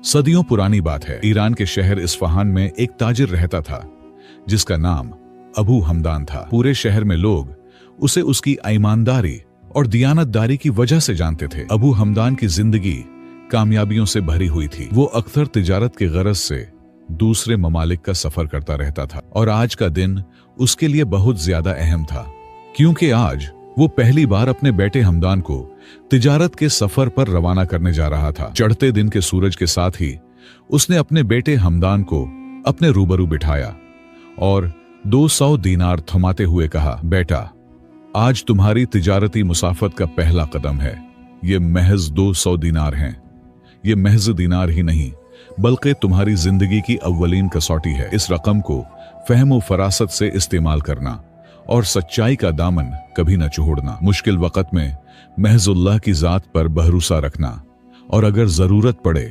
सदियों पुरानी बात है। ईरान के शहर इस्फहान में एक ताजिर रहता था जिसका नाम अबू हमदान था। पूरे शहर में लोग उसे उसकी ईमानदारी और दियानतदारी की वजह से जानते थे। अबू हमदान की जिंदगी कामयाबियों से भरी हुई थी। वो अक्सर तिजारत के गरज से दूसरे ममालिक का सफर करता रहता था और आज का दिन उसके लिए बहुत ज्यादा अहम था, क्योंकि आज वो पहली बार अपने बेटे हमदान को तिजारत के सफर पर रवाना करने जा रहा था। चढ़ते दिन के सूरज के साथ ही उसने अपने बेटे हमदान को अपने रूबरू बिठाया और 200 दीनार थमाते हुए कहा, बेटा, आज तुम्हारी तिजारती मुसाफत का पहला कदम है। ये महज 200 दीनार हैं। ये महज दीनार ही नहीं बल्कि तुम्हारी जिंदगी की अव्वलीन कसौटी है। इस रकम को फहम व फरासत से इस्तेमाल करना और सच्चाई का दामन कभी न छोड़ना। मुश्किल वक्त में महजुल्लाह की जात पर भरोसा रखना और अगर जरूरत पड़े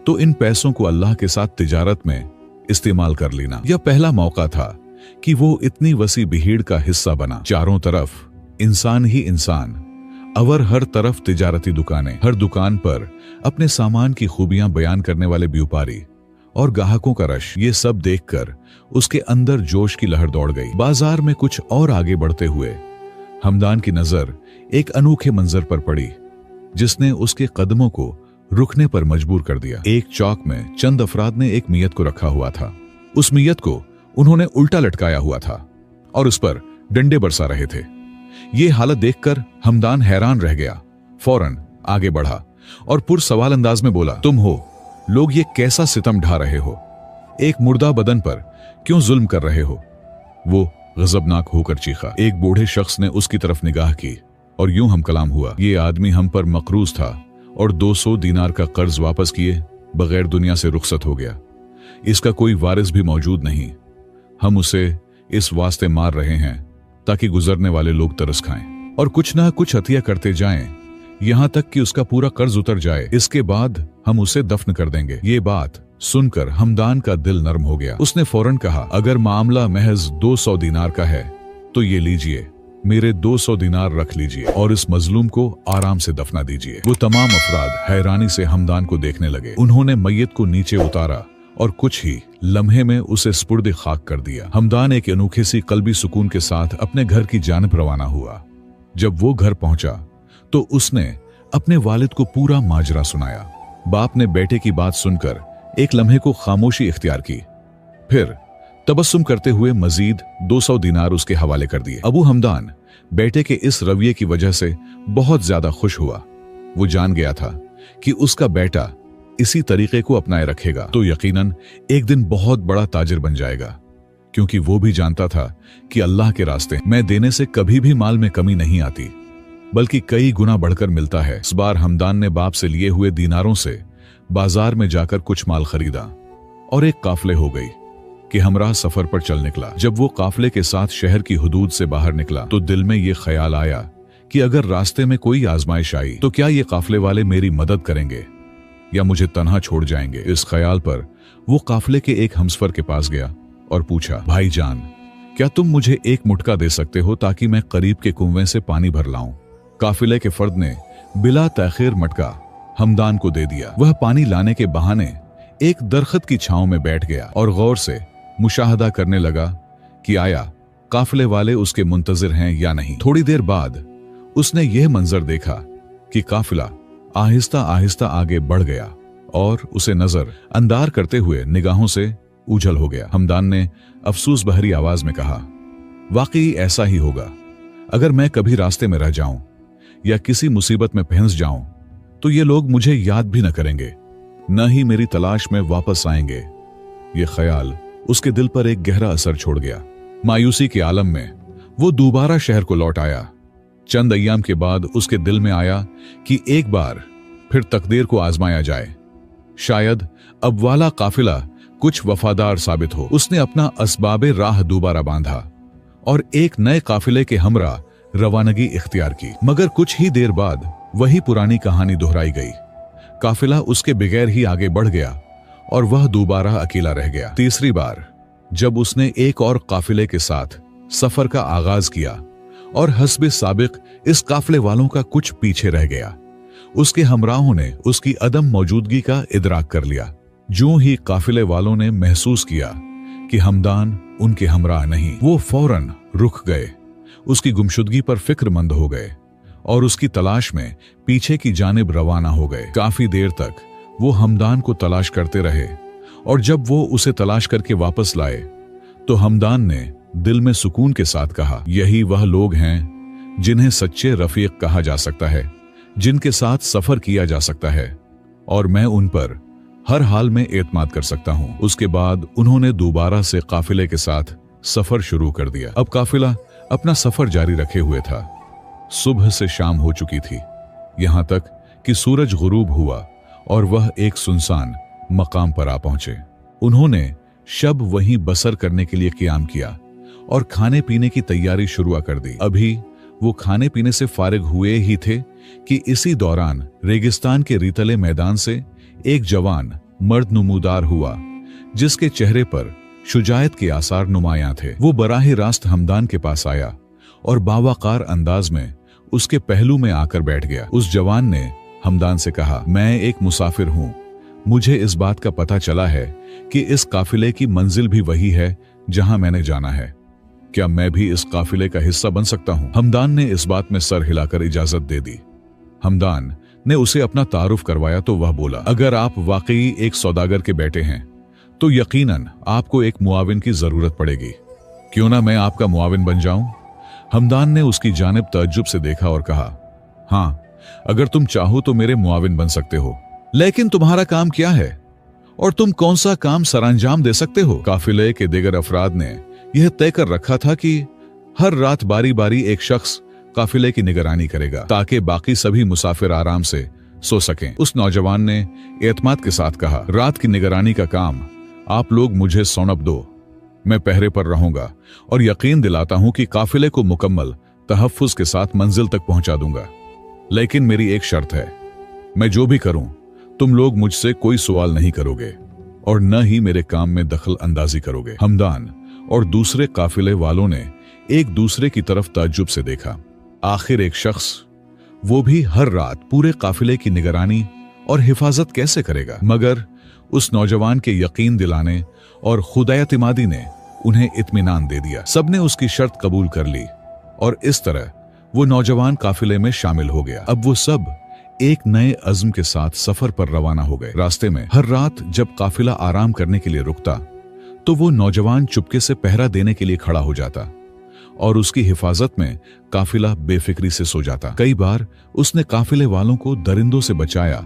तो इन पैसों को अल्लाह के साथ तिजारत में इस्तेमाल कर लेना। यह पहला मौका था कि वो इतनी वसी भीड़ का हिस्सा बना। चारों तरफ इंसान ही इंसान, अवर हर तरफ तिजारती दुकानें, हर दुकान पर अपने सामान की खूबियां बयान करने वाले व्यापारी और ग्राहकों का रश। ये सब देखकर उसके अंदर जोश की लहर दौड़ गई। बाजार में कुछ और आगे बढ़ते हुए हमदान की नजर एक अनोखे मंजर पर पड़ी जिसने उसके कदमों को रुकने पर मजबूर कर दिया। एक चौक में चंद अफराद ने एक मियत को रखा हुआ था। उस मियत को उन्होंने उल्टा लटकाया हुआ था और उस पर डंडे बरसा रहे थे। ये हालत देखकर हमदान हैरान रह गया। फौरन आगे बढ़ा और पुरसवाल अंदाज में बोला, तुम हो लोग ये कैसा सितम ढा रहे हो? एक मुर्दा बदन पर क्यों जुल्म कर रहे हो? वो गजबनाक होकर चीखा। एक बूढ़े शख्स ने उसकी तरफ निगाह की और यूं हम कलाम हुआ, ये आदमी हम पर मकरूज था और 200 दीनार का कर्ज वापस किए बगैर दुनिया से रुखसत हो गया। इसका कोई वारिस भी मौजूद नहीं। हम उसे इस वास्ते मार रहे हैं ताकि गुजरने वाले लोग तरस खाएं और कुछ ना कुछ हत्या करते जाएं, यहां तक कि उसका पूरा कर्ज उतर जाए। इसके बाद हम उसे दफन कर देंगे। ये बात सुनकर हमदान का दिल नरम हो गया। उसने फौरन कहा, अगर मामला महज 200 दीनार का है तो ये लीजिए, मेरे 200 दीनार रख लीजिए और इस मजलूम को आराम से दफना दीजिए। वो तमाम अफराद हैरानी से हमदान को देखने लगे। उन्होंने मैयत को नीचे उतारा और कुछ ही लम्हे में उसे स्पुर्द खाक कर दिया। हमदान एक अनोखे सी कल्बी सुकून के साथ अपने घर की जानिब रवाना हुआ। जब वो घर पहुंचा तो उसने अपने वालिद को पूरा माजरा सुनाया। बाप ने बेटे की बात सुनकर एक लम्हे को खामोशी इख्तियार की, फिर तबस्सुम करते हुए मजीद 200 दीनार उसके हवाले कर दिए। अबू हमदान बेटे के इस रवैये की वजह से बहुत ज्यादा खुश हुआ। वो जान गया था कि उसका बेटा इसी तरीके को अपनाए रखेगा तो यकीनन एक दिन बहुत बड़ा ताजिर बन जाएगा, क्योंकि वो भी जानता था कि अल्लाह के रास्ते में देने से कभी भी माल में कमी नहीं आती, बल्कि कई गुना बढ़कर मिलता है। इस बार हमदान ने बाप से लिए हुए दीनारों से बाजार में जाकर कुछ माल खरीदा और एक काफले हो गई कि हमरा सफर पर चल निकला। जब वो काफले के साथ शहर की हुदूद से बाहर निकला तो दिल में ये ख्याल आया कि अगर रास्ते में कोई आजमाइश आई तो क्या ये काफले वाले मेरी मदद करेंगे या मुझे तन्हा छोड़ जाएंगे। इस ख्याल पर वो काफले के एक हमसफर के पास गया और पूछा, भाईजान, क्या तुम मुझे एक मुटका दे सकते हो ताकि मैं करीब के कुएं से पानी भर लाऊं? काफिले के फर्द ने बिला ताखीर मटका हमदान को दे दिया। वह पानी लाने के बहाने एक दरख्त की छांव में बैठ गया और गौर से मुशाहदा करने लगा कि आया काफिले वाले उसके मुंतजिर हैं या नहीं। थोड़ी देर बाद उसने यह मंजर देखा कि काफिला आहिस्ता आहिस्ता आगे बढ़ गया और उसे नजर अंदार करते हुए निगाहों से उछल हो गया। हमदान ने अफसोस भरी आवाज में कहा, वाकई ऐसा ही होगा। अगर मैं कभी रास्ते में रह जाऊं या किसी मुसीबत में फंस जाऊं तो ये लोग मुझे याद भी न करेंगे, न ही मेरी तलाश में वापस आएंगे। ये ख्याल उसके दिल पर एक गहरा असर छोड़ गया। मायूसी के आलम में वो दोबारा शहर को लौट आया। चंद अय्याम के बाद उसके दिल में आया कि एक बार फिर तकदीर को आजमाया जाए, शायद अब वाला काफिला कुछ वफादार साबित हो। उसने अपना असबाबे राह दोबारा बांधा और एक नए काफिले के हमरा रवानगी इख्तियार की। मगर कुछ ही देर बाद वही पुरानी कहानी दोहराई गई। काफिला उसके बगैर ही आगे बढ़ गया और वह दोबारा अकेला रह गया। तीसरी बार जब उसने एक और काफिले के साथ सफर का आगाज किया और हस्बे साबिक इस काफिले वालों का कुछ पीछे रह गया, उसके हमराहों ने उसकी अदम मौजूदगी का इदराक कर लिया। जो ही काफिले वालों ने महसूस किया कि हमदान उनके हमराह नहीं, वो फौरन रुक गए, उसकी गुमशुदगी पर फिक्रमंद हो गए और उसकी तलाश में पीछे की जानिब रवाना हो गए। काफी देर तक वो हमदान को तलाश करते रहे और जब वो उसे तलाश करके वापस लाए तो हमदान ने दिल में सुकून के साथ कहा, यही वह लोग हैं जिन्हें सच्चे रफीक कहा जा सकता है, जिनके साथ सफर किया जा सकता है और मैं उन पर हर हाल में एतमाद कर सकता हूं। उसके बाद उन्होंने दोबारा से काफिले के साथ सफर शुरू कर दिया। अब काफिला अपना सफर जारी रखे हुए था। सुबह से शाम हो चुकी थी, यहां तक कि सूरज गुरूब हुआ और वह एक सुनसान मकाम पर आ पहुंचे। उन्होंने शब वहीं बसर करने के लिए क़याम किया और खाने पीने की तैयारी शुरू कर दी। अभी वो खाने पीने से फारिग हुए ही थे कि इसी दौरान रेगिस्तान के रेतीले मैदान से एक जवान मर्द नमूदार हुआ, जिसके चेहरे पर शुजायत के आसार नुमायां थे। वो बराह रास्त हमदान के पास आया और बावकार अंदाज में उसके पहलू में आकर बैठ गया। उस जवान ने हमदान से कहा, मैं एक मुसाफिर हूं, मुझे इस बात का पता चला है कि इस काफिले की मंजिल भी वही है जहां मैंने जाना है, क्या मैं भी इस काफिले का हिस्सा बन सकता हूं? हमदान ने इस बात में सर हिलाकर इजाजत दे दी। हमदान ने उसे अपना तारुफ करवाया तो वह बोला, अगर आप वाकई एक सौदागर के बेटे हैं तो यकीनन आपको एक मुआविन की जरूरत पड़ेगी, क्यों ना मैं आपका मुआविन बन जाऊं? हमदान ने उसकी जानिब तअज्जुब से देखा और कहा, हाँ, अगर तुम चाहो तो मेरे मुआविन बन सकते हो, लेकिन तुम्हारा काम क्या है और तुम कौन सा काम सरअंजाम दे सकते हो? काफिले के दीगर अफराद ने यह तय कर रखा था कि हर रात बारी बारी एक शख्स काफिले की निगरानी करेगा ताकि बाकी सभी मुसाफिर आराम से सो सकें। उस नौजवान ने एतमाद के साथ कहा, रात की निगरानी का काम आप लोग मुझे सौंप दो, मैं पहरे पर रहूंगा और यकीन दिलाता हूं कि काफिले को मुकम्मल तहफ्फुज के साथ मंजिल तक पहुंचा दूंगा। लेकिन मेरी एक शर्त है, मैं जो भी करूं तुम लोग मुझसे कोई सवाल नहीं करोगे और न ही मेरे काम में दखल अंदाजी करोगे। हमदान और दूसरे काफिले वालों ने एक दूसरे की तरफ ताज्जुब से देखा। आखिर एक शख्स, वो भी हर रात पूरे काफिले की निगरानी और हिफाजत कैसे करेगा? मगर उस नौजवान के यकीन दिलाने और खुदायतिमादी ने उन्हें इत्मीनान दे दिया। सबने उसकी शर्त कबूल कर ली और इस तरह वो नौजवान काफिले में शामिल हो गया। अब वो सब एक नए अज़्म के साथ सफर पर रवाना हो गए। रास्ते में हर रात जब काफिला आराम करने के लिए रुकता तो वो नौजवान चुपके से पहरा देने के लिए खड़ा हो जाता और उसकी हिफाजत में काफिला बेफिक्री से सो जाता। कई बार उसने काफिले वालों को दरिंदों से बचाया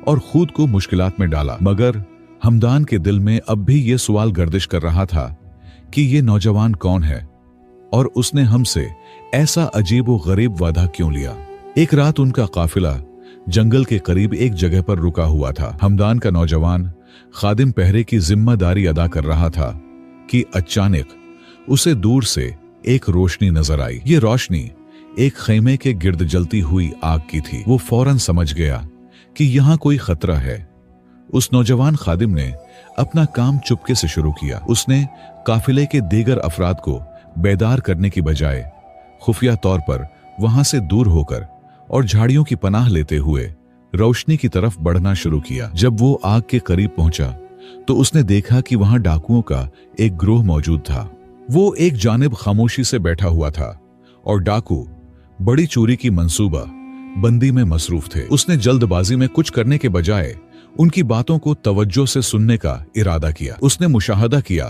और खुद को मुश्किलात में डाला, मगर हमदान के दिल में अब भी ये सवाल गर्दिश कर रहा था कि ये नौजवान कौन है और उसने हमसे ऐसा अजीब व गरीब वादा क्यों लिया। एक रात उनका काफिला जंगल के करीब एक जगह पर रुका हुआ था। हमदान का नौजवान खादिम पहरे की जिम्मेदारी अदा कर रहा था कि अचानक उसे दूर से एक रोशनी नजर आई। ये रोशनी एक खैमे के गिर्द जलती हुई आग की थी। वो फौरन समझ गया कि यहाँ कोई खतरा है। उस नौजवान खादिम ने अपना काम चुपके से शुरू किया। उसने काफिले के दीगर अफराद को बेदार करने की बजाय खुफिया तौर पर वहां से दूर होकर और झाड़ियों की पनाह लेते हुए रोशनी की तरफ बढ़ना शुरू किया। जब वो आग के करीब पहुंचा तो उसने देखा कि वहां डाकुओं का एक ग्रोह मौजूद था। वो एक जानिब खामोशी से बैठा हुआ था और डाकू बड़ी चोरी की मंसूबा बंदी में मसरूफ थे। उसने जल्दबाजी में कुछ करने के बजाय उनकी बातों को तवज्जो से सुनने का इरादा किया। उसने मुशाहदा किया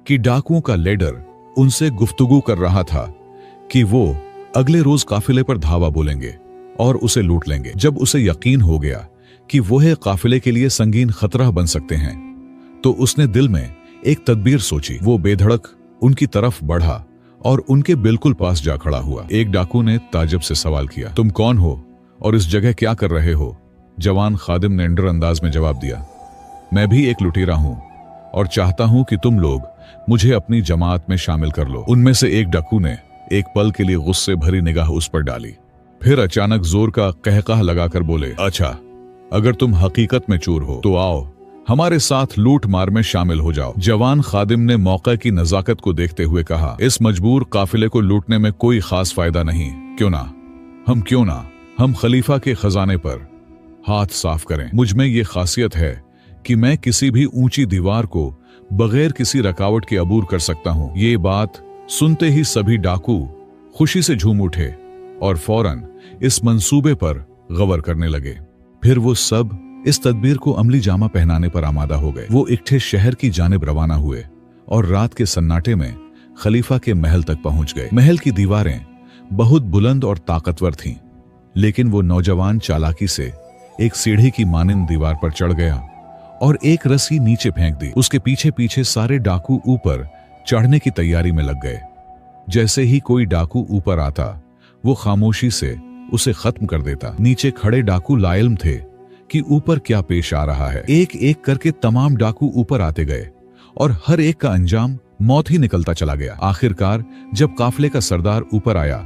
कि डाकुओं का लीडर उनसे गुफ्तगू कर रहा था कि वो अगले रोज काफिले पर धावा बोलेंगे और उसे लूट लेंगे। जब उसे यकीन हो गया कि वो है काफिले के लिए संगीन खतरा बन सकते हैं तो उसने दिल में एक तदबीर सोची। वो बेधड़क उनकी तरफ बढ़ा और उनके बिल्कुल पास जा खड़ा हुआ। एक डाकू ने ताज्जुब से सवाल किया, तुम कौन हो और इस जगह क्या कर रहे हो? जवान खादिम ने अंडर अंदाज में जवाब दिया, मैं भी एक लुटेरा हूं और चाहता हूं कि तुम लोग मुझे अपनी जमात में शामिल कर लो। उनमें से एक डाकू ने एक पल के लिए गुस्से भरी निगाह उस पर डाली, फिर अचानक जोर का कहकाह लगाकर बोले, अच्छा, अगर तुम हकीकत में चोर हो तो आओ हमारे साथ लूट मार में शामिल हो जाओ। जवान खादिम ने मौके की नजाकत को देखते हुए कहा, इस मजबूर काफिले को लूटने में कोई खास फायदा नहीं, क्यों ना हम खलीफा के खजाने पर हाथ साफ करें। मुझ में ये खासियत है कि मैं किसी भी ऊंची दीवार को बगैर किसी रुकावट के अबूर कर सकता हूं। ये बात सुनते ही सभी डाकू खुशी से झूम उठे और फौरन इस मंसूबे पर गौर करने लगे। फिर वो सब इस तदबीर को अमली जामा पहनाने पर आमादा हो गए। वो इकट्ठे शहर की जानिब रवाना हुए और रात के सन्नाटे में खलीफा के महल तक पहुंच गए। महल की दीवारें बहुत बुलंद और ताकतवर थीं, लेकिन वो नौजवान चालाकी से एक सीढ़ी की मानिंद दीवार पर चढ़ गया और एक रस्सी नीचे फेंक दी। उसके पीछे पीछे सारे डाकू ऊपर चढ़ने की तैयारी में लग गए। जैसे ही कोई डाकू ऊपर आता, वो खामोशी से उसे खत्म कर देता। नीचे खड़े डाकू लाइल्म थे कि ऊपर क्या पेश आ रहा है। एक एक करके तमाम डाकू ऊपर आते गए और हर एक का अंजाम मौत ही निकलता चला गया। आखिरकार जब काफले का सरदार ऊपर आया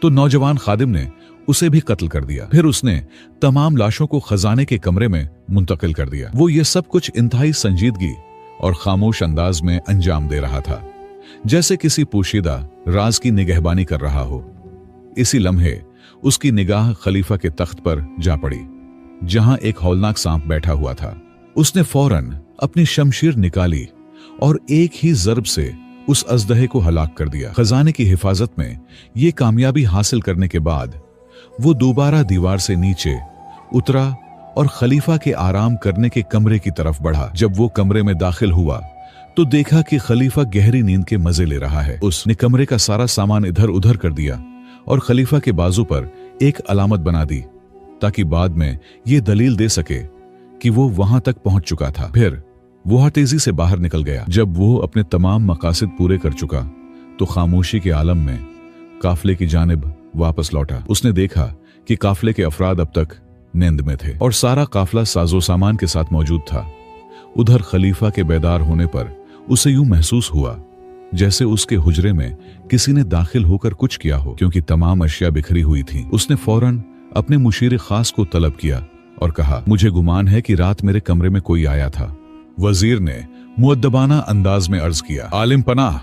तो नौजवान खादिम ने उसे भी कत्ल कर दिया। फिर उसने तमाम लाशों को खजाने के कमरे में मुंतकिल कर दिया। वो ये सब कुछ इंतहाई संजीदगी और खामोश अंदाज में अंजाम दे रहा था, जैसे किसी पोशीदा राज की निगहबानी कर रहा हो। इसी लम्हे उसकी निगाह खलीफा के तख्त पर जा पड़ी, जहां एक हौलनाक सांप बैठा हुआ था। उसने फौरन अपनी शमशीर निकाली और एक ही ज़र्ब से उस अजदहे को हलाक कर दिया। खजाने की हिफाजत में ये कामयाबी हासिल करने के बाद वो दोबारा दीवार से नीचे उतरा और खलीफा के आराम करने के कमरे की तरफ बढ़ा। जब वो कमरे में दाखिल हुआ तो देखा कि खलीफा गहरी नींद के मजे ले रहा है। उसने कमरे का सारा सामान इधर उधर कर दिया और खलीफा के बाजू पर एक अलामत बना दी, ताकि बाद में ये दलील दे सके कि वो वहां तक पहुंच चुका था। फिर वो तेजी से बाहर निकल गया। जब वो अपने तमाम मकासद पूरे कर चुका तो खामोशी के आलम में काफले की जानिब वापस लौटा। उसने देखा कि काफले के अफराद अब तक नींद में थे और सारा काफला साजो सामान के साथ मौजूद था। उधर खलीफा के बेदार होने पर उसे यूं महसूस हुआ जैसे उसके हुजरे में किसी ने दाखिल होकर कुछ किया हो, क्योंकि तमाम अशिया बिखरी हुई थी। उसने फौरन अपने मुशीर खास को तलब किया और कहा, मुझे गुमान है कि रात मेरे कमरे में कोई आया था। वजीर ने मुअद्दबाना अंदाज में अर्ज किया, आलिम पनाह,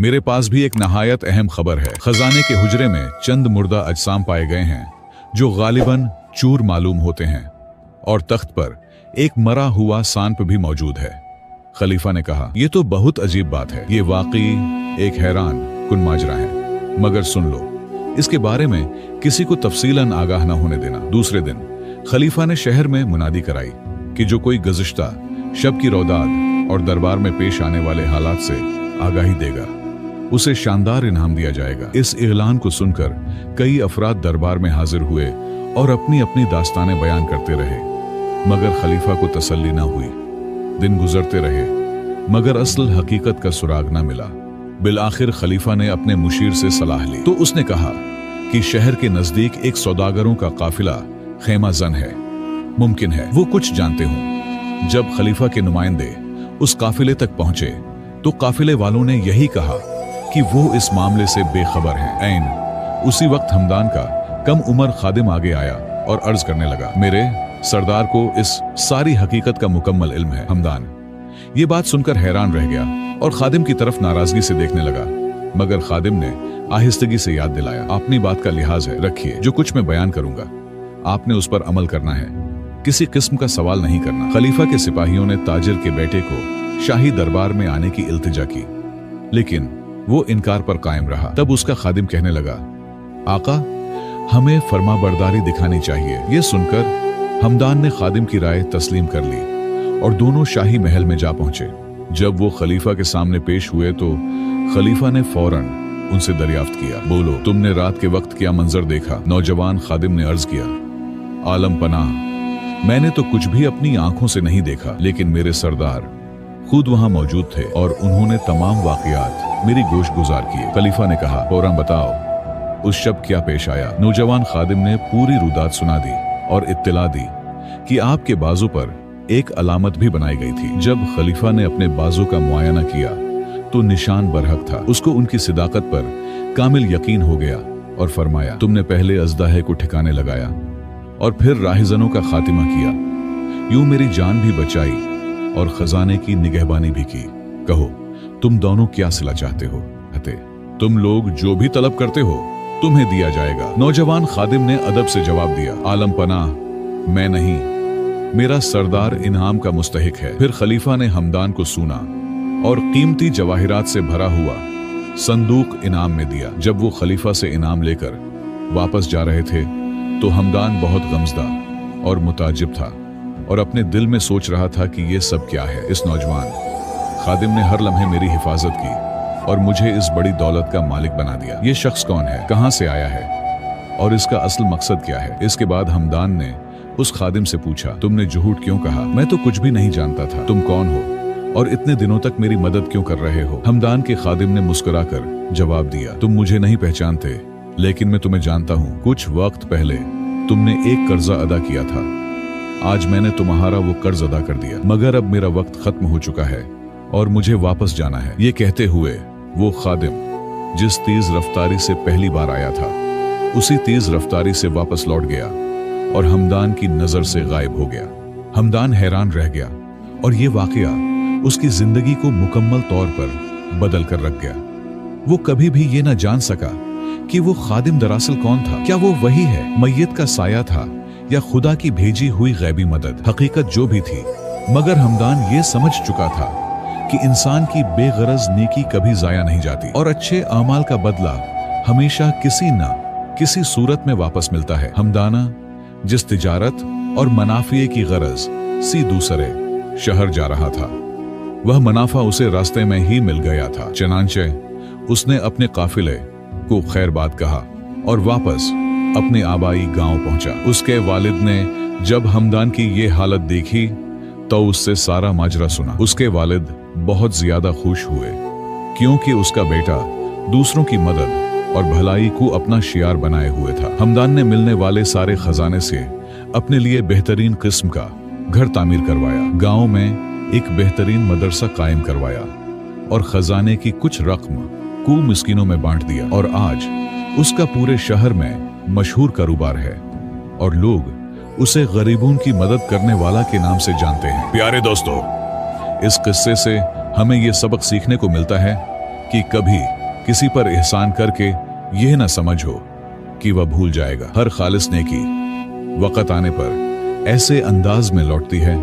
मेरे पास भी एक नहायत अहम खबर है। खजाने के हुजरे में चंद मुर्दा अजसाम पाए गए हैं जो गालिबन चूर मालूम होते हैं, और तख्त पर एक मरा हुआ सांप भी मौजूद है। खलीफा ने कहा, यह तो बहुत अजीब बात है। ये वाकई एक हैरान कुन माजरा है, मगर सुन लो, इसके बारे में किसी को तफसीलन आगाह न होने देना। दूसरे दिन खलीफा ने शहर में मुनादी कराई कि जो कोई गुज़िश्ता शब की रौदाद और दरबार में पेश आने वाले हालात से आगाही देगा, उसे शानदार इनाम दिया जाएगा। इस ऐलान को सुनकर कई अफराद दरबार में हाजिर हुए और अपनी अपनी दास्तानें बयान करते रहे, मगर खलीफा को तसल्ली न हुई। दिन गुजरते रहे मगर असल हकीकत का सुराग न मिला। बिल-आखिर खलीफा ने अपने मुशीर से सलाह ली तो उसने कहा कि शहर के नजदीक एक सौदागरों का काफिला खेमा जन है, मुमकिन है वो कुछ जानते हों। जब खलीफा के नुमाइंदे उस काफिले तक पहुंचे तो काफिले वालों ने यही कहा कि वो इस मामले से बेखबर हैं। ऐन उसी वक्त हमदान का कम उम्र खादिम आगे आया और अर्ज करने लगा, मेरे सरदार को इस सारी हकीकत का मुकम्मल इल्म है। हमदान ये बात सुनकर हैरान रह गया और खादिम की तरफ नाराजगी से देखने लगा, मगर खादिम ने आहिस्तगी से याद दिलाया, अपनी बात का लिहाज है, रखिए, जो कुछ मैं बयान करूंगा आपने उस पर अमल करना है, किसी किस्म का सवाल नहीं करना। खलीफा के सिपाहियों ने ताजिर के बेटे को शाही दरबार में आने की इल्तिजा की, लेकिन वो इनकार पर कायम रहा। तब उसका खादिम कहने लगा, आका, हमें फरमाबरदारी दिखानी चाहिए। ये सुनकर हमदान ने खादिम की राय तस्लीम कर ली और दोनों शाही महल में जा पहुंचे। जब वो खलीफा के सामने पेश हुए तो खलीफा ने फौरन उनसे दरियाफ्त किया, बोलो, तुमने रात के वक्त क्या मंजर देखा? नौजवान खादिम ने अर्ज किया, आलम पनाह, मैंने तो कुछ भी अपनी आंखों से नहीं देखा, लेकिन मेरे सरदार खुद वहां मौजूद थे और उन्होंने तमाम वाकयात मेरी गोश गुजार किए। खलीफा ने कहा, फौरन बताओ उस शब क्या पेश आया? नौजवान खादिम ने पूरी रुदात सुना दी और इत्तला दी कि आपके बाजू पर एक अलामत भी बनाई गई थी। जब खलीफा ने अपने बाजू का मुआयना किया तो निशान बरहक था। उसको उनकी सिदाकत पर कामिल यकीन हो गया और फरमाया, तुमने पहले अजदाहे को ठिकाने लगाया और फिर राहिजनों का खातिमा किया, यूं मेरी जान भी बचाई और खजाने की निगहबानी भी की। कहो, तुम दोनों क्या सिला चाहते हो? तुम लोग जो भी तलब करते हो तुम्हें दिया जाएगा। नौजवान खादिम ने अदब से जवाब दिया, आलम पनाह, मैं नहीं मेरा सरदार इनाम का मुस्तहिक है। फिर खलीफा ने हमदान को सूना और कीमती जवाहिरात से भरा हुआ संदूक इनाम में दिया। जब वो खलीफा से इनाम लेकर वापस जा रहे थे तो हमदान बहुत गमज़दा और मुताजिब था और अपने दिल में सोच रहा था कि ये सब क्या है। इस नौजवान खादिम ने हर लम्हे मेरी हिफाजत की और मुझे इस बड़ी दौलत का मालिक बना दिया। ये शख्स कौन है, कहां से आया है और इसका असल मकसद क्या है? इसके बाद हमदान ने उस खादिम से पूछा, तुमने झूठ क्यों कहा? मैं तो कुछ भी नहीं जानता था। तुम कौन हो और इतने दिनों तक मेरी मदद क्यों कर रहे हो? हमदान के खादिम ने मुस्कुराकर जवाब दिया, तुम मुझे नहीं पहचानते लेकिन मैं तुम्हें जानता हूँ। कुछ वक्त पहले तुमने एक कर्जा अदा किया था, आज मैंने तुम्हारा वो कर्ज अदा कर दिया, मगर अब मेरा वक्त खत्म हो चुका है और मुझे वापस जाना है। ये कहते हुए वो खादिम जिस तेज रफ्तारी से पहली बार आया था उसी तेज रफ्तारी से वापस लौट गया और हमदान की नजर से गायब हो गया। हमदान हैरान रह गया और ये वाकया उसकी जिंदगी को मुकम्मल तौर पर बदल कर रख गया। वो कभी भी ये न जान सका कि वो खादिम दरअसल कौन था। क्या वो वही है, मैयत का साया था या खुदा की भेजी हुई गैबी मदद? हकीकत जो भी थी, मगर हमदान ये समझ चुका था कि इंसान की बेगरज नेकी कभी जाया नहीं जाती और अच्छे अमाल का बदला हमेशा किसी न किसी सूरत में वापस मिलता है। हमदाना जिस तिजारत और मुनाफे की गरज सी दूसरे शहर जा रहा था, वह मुनाफा उसे रास्ते में ही मिल गया था। चनांचे उसने अपने काफिले को खैरबाद कहा और वापस अपने आबाई गांव पहुंचा। उसके वालिद ने जब हमदान की ये हालत देखी तो उससे सारा माजरा सुना। उसके वालिद बहुत ज्यादा खुश हुए क्योंकि उसका बेटा दूसरों की मदद और भलाई को अपना शियार बनाए हुए था। हमदान ने मिलने वाले सारे खजाने से अपने लिए बेहतरीन किस्म का घर तामीर करवाया, गांव में एक बेहतरीन मदरसा कायम करवाया और खजाने की कुछ रकम को मिस्किनों में बांट दिया और आज उसका पूरे शहर में मशहूर कारोबार है और लोग उसे गरीबों की मदद करने वाला के नाम से जानते हैं। प्यारे दोस्तों, इस किस्से से हमें यह सबक सीखने को मिलता है कि कभी किसी पर एहसान करके यह न समझो कि वह भूल जाएगा। हर खालिस नेकी वक्त आने पर ऐसे अंदाज में लौटती है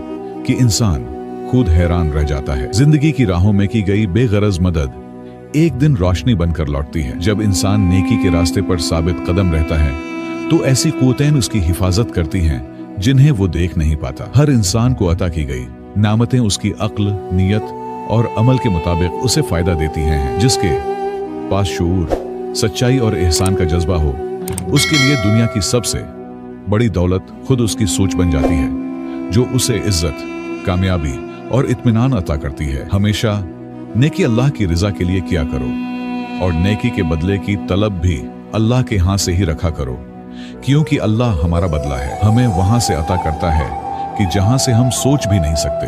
कि इंसान खुद हैरान रह जाता है। जिंदगी की राहों में की गई बेगरज मदद एक दिन रोशनी बनकर लौटती है। जब इंसान नेकी के रास्ते पर साबित कदम रहता है तो ऐसी कुव्वतें उसकी हिफाजत करती हैं जिन्हें वो देख नहीं पाता। हर इंसान को अता की गई नामतें उसकी अक्ल, नियत और अमल के मुताबिक उसे फायदा देती हैं। जिसके पास शऊर, सच्चाई और एहसान का जज्बा हो, उसके लिए दुनिया की सबसे बड़ी दौलत खुद उसकी सोच बन जाती है, जो उसे इज्जत, कामयाबी और इत्मीनान अता करती है। हमेशा नेकी अल्लाह की रिजा के लिए किया करो और नेकी के बदले की तलब भी अल्लाह के हाथ से ही रखा करो, क्योंकि अल्लाह हमारा बदला है हमें वहां से अता करता है कि जहां से हम सोच भी नहीं सकते।